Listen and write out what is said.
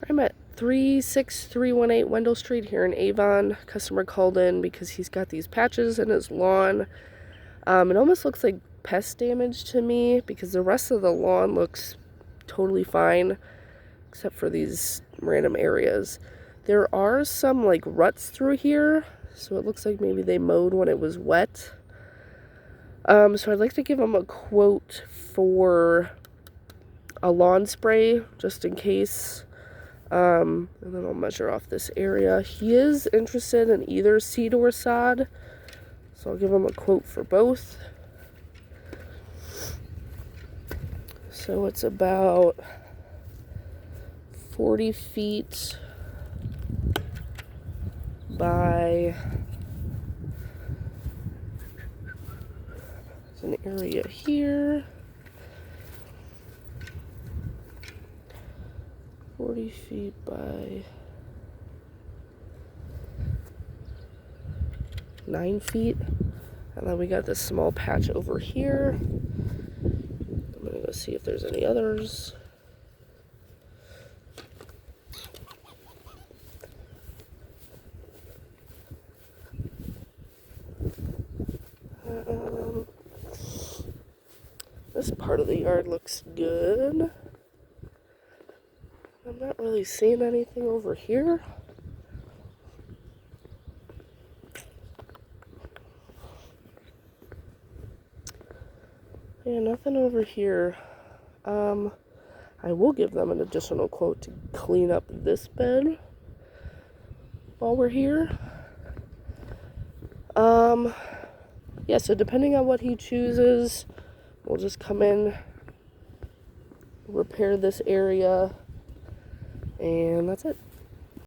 I'm at 36318 Wendell Street here in Avon. Customer called in because he's got these patches in his lawn. It almost looks like pest damage to me because the rest of the lawn looks totally fine except for these random areas. There are some like ruts through here, so it looks like maybe they mowed when it was wet. So I'd like to give him a quote for a lawn spray just in case. And then I'll measure off this area. He is interested in either seed or sod, so I'll give him a quote for both. So it's about 40 feet by an area here. 40 feet by 9 feet. And then we got this small patch over here. I'm gonna go see if there's any others. This part of the yard looks good. I'm not really seeing anything over here. Yeah, nothing over here. I will give them an additional quote to clean up this bed while we're here. Yeah, so depending on what he chooses, we'll just come in, repair this area, and that's it.